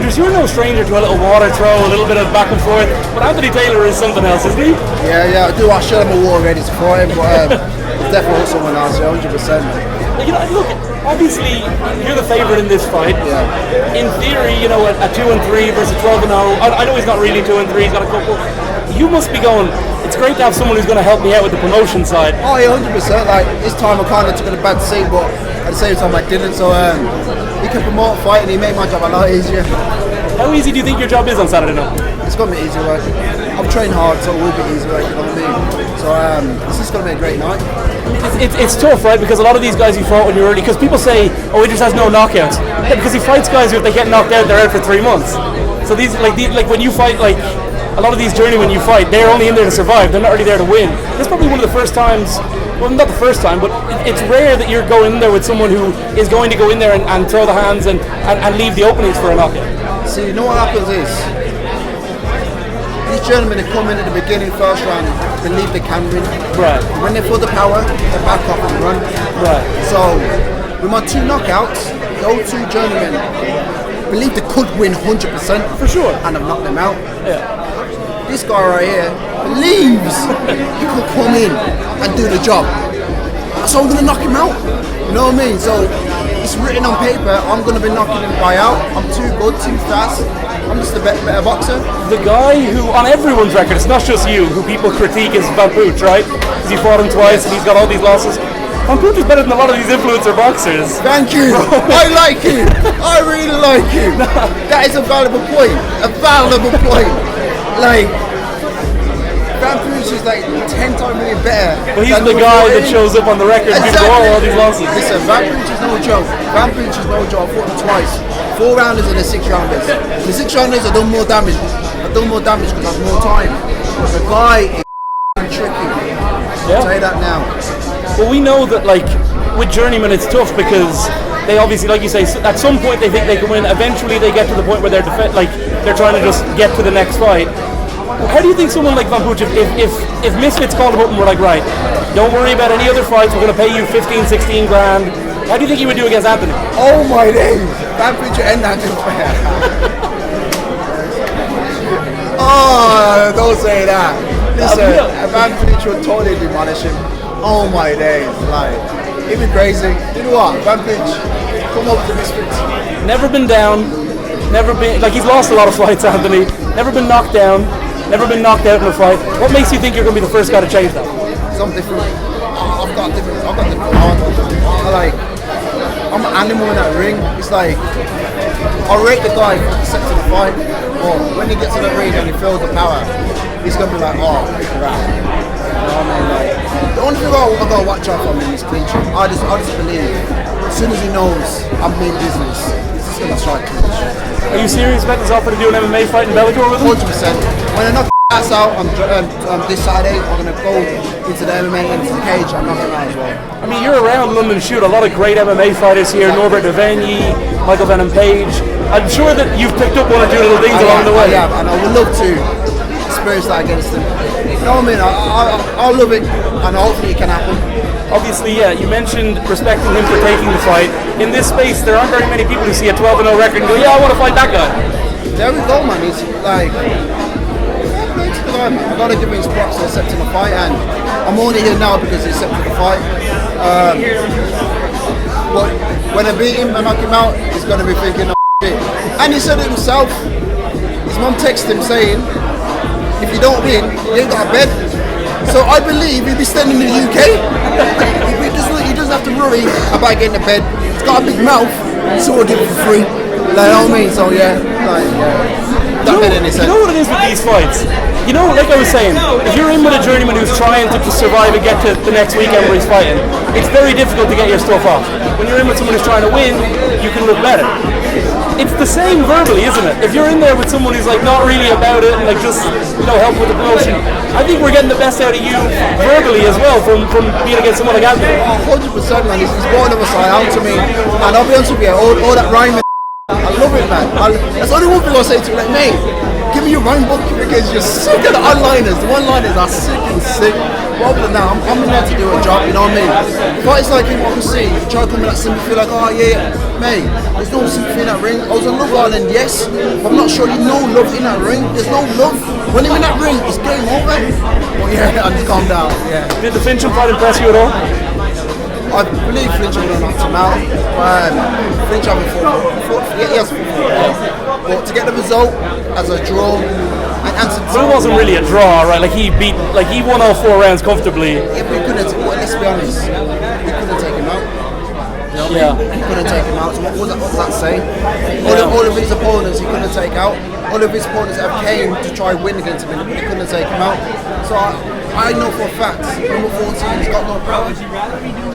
Idris, you're no stranger to a little water throw, a little bit of back and forth, but Anthony Taylor is something else, isn't he? Yeah, I do. I show him a water ready to throw him, but it's definitely someone else, 100%. You know, look, obviously you're the favourite in this fight. Yeah. In theory, you know, a 2-3 versus 12-0. I know he's not really 2-3. He's got a couple. You must be going. It's great to have someone who's going to help me out with the promotion side. Oh yeah, 100%. Like this time, I kind of took it a bad seat, but at the same time, I didn't. So he can promote a fight, and he made my job a lot easier. How easy do you think your job is on Saturday night? It's gonna be easy, right? I've trained hard, so it will be easy, right? You know what I mean? So this is gonna be a great night. It's tough, right? Because a lot of these guys you fought when you're early, because people say, oh, he just has no knockouts. Yeah, because he fights guys who, if they get knocked out, they're out for 3 months. So these when you fight, like a lot of these journeymen you fight, they're only in there to survive. They're not really there to win. This is probably one of the first times. Well, not the first time, but it's rare that you're going in there with someone who is going to go in there and throw the hands and leave the openings for a knockout. See, you know what happens is, these journeymen that come in at the beginning, first round, believe they can win. Right. When they feel the power, they back up and run. Right. So, with my 2 knockouts, those 2 journeymen believe they could win 100%. For sure. And I've knocked them out. Yeah. This guy right here believes he could come in and do the job. So I'm going to knock him out. You know what I mean? So it's written on paper, I'm going to be knocking him guy out. I'm too good, too fast. I'm just a better boxer. The guy who, on everyone's record, it's not just you, who people critique is Poetsch, right? Because he fought him twice and he's got all these losses. Poetsch is better than a lot of these influencer boxers. Thank you. I like him. I really like him. That is a valuable point. A valuable point. Like, Poetsch is like 10 times really better. But he's the guy that shows up on the record and gives all these losses. Listen, Poetsch is no joke. Poetsch is no joke. I fought him twice. 4 rounders and the 6 rounders. The 6 rounders I done more damage. I done more damage because I have more time. But the guy is tricky. I'll tell you that now. Well, we know that, like, with journeymen it's tough because they obviously, like you say, at some point they think they can win. Eventually they get to the point where they're trying to just get to the next fight. How do you think someone like Poetsch, if Misfits called him up and were like, right, don't worry about any other fights, we're going to pay you 15, 16 grand, how do you think he would do against Anthony? Oh my days, Poetsch and Anthony. Oh, don't say that. Listen, Poetsch would totally demolish him. Oh my days, like, it'd be crazy. You know what, Poetsch, come up to Misfits. Never been down, never been, like, he's lost a lot of fights, Anthony, never been knocked down, never been knocked out in a fight. What makes you think you're going to be the first guy to change that? Something different. I've got different heart. I'm an animal in that ring. It's like, I rate the guy for the set to the fight, or when he gets in the ring and he feels the power, he's going to be like, oh, crap. You know what I mean? Like, the only thing I've got to watch out for him is clinching. I just believe, as soon as he knows I'm in business, he's just going to try to clinch. Are you serious about this offer to do an MMA fight in Bellator with him? 100%. When I knock ass out on this Saturday, I'm going to go into the MMA, into the cage, and knock him out as well. I mean, you're around London shoot, a lot of great MMA fighters here, Norbert Devaney, Michael Venom Page. I'm sure that you've picked up 1 or 2 little things along the way. I have, and I would love to experience that against him. You know what I mean? I love it, and hopefully it can happen. Obviously, yeah, you mentioned respecting him for taking the fight. In this space, there aren't very many people who see a 12-0 record and go, yeah, I want to fight that guy. There we go, man. He's like, I got to give him his props for accepting the fight, and I'm only here now because he accepted the fight. But when I beat him and knock him out, he's going to be thinking, oh, shit. And he said it himself. His mum texted him saying, if you don't win, you ain't got a bed. So I believe he'll be staying in the UK. He doesn't have to worry about getting a bed. He's got a big mouth, so we'll give it for free. Like, you know what I mean? So yeah, like, that bed in his head. You know what it is with these fights? You know, like I was saying, if you're in with a journeyman who's trying to survive and get to the next weekend where he's fighting, it's very difficult to get your stuff off. When you're in with someone who's trying to win, you can look better. It's the same verbally, isn't it? If you're in there with someone who's like not really about it and like just, you know, help with the promotion, I think we're getting the best out of you verbally as well from being against someone like Anthony. 100%, man. He's born of a side out to me, and I'll be honest with you, all that rhyming, I love it, man. That's the only one thing I'll say to him, like, mate, give me your rhyme book because you're sick of the one-liners. The one-liners are sick and sick. Rather than that, I'm in there to do a job, you know what I mean? But it's like in what I'm seeing, you try to come with that sympathy, like, oh yeah, mate, there's no sympathy in that ring. I was on Love Island, yes, but I'm not sure you know love in that ring. There's no love. When you're in that ring, it's game over. But yeah, I just calm down, yeah. Did the Fincham fight impress you at all? I believe Fincham would have knocked him out. Fincham fought, he has fought. But to get the result as a draw, and answer So it wasn't really a draw, right? Like he won all 4 rounds comfortably. Yeah, but he couldn't. Well, let's be honest. He couldn't take him out. You know what I mean? He couldn't take him out. So what does that say? All of his opponents he couldn't take out. All of his opponents have came to try and win against him, but he couldn't take him out. So I know for a fact, number 14, he's got no power.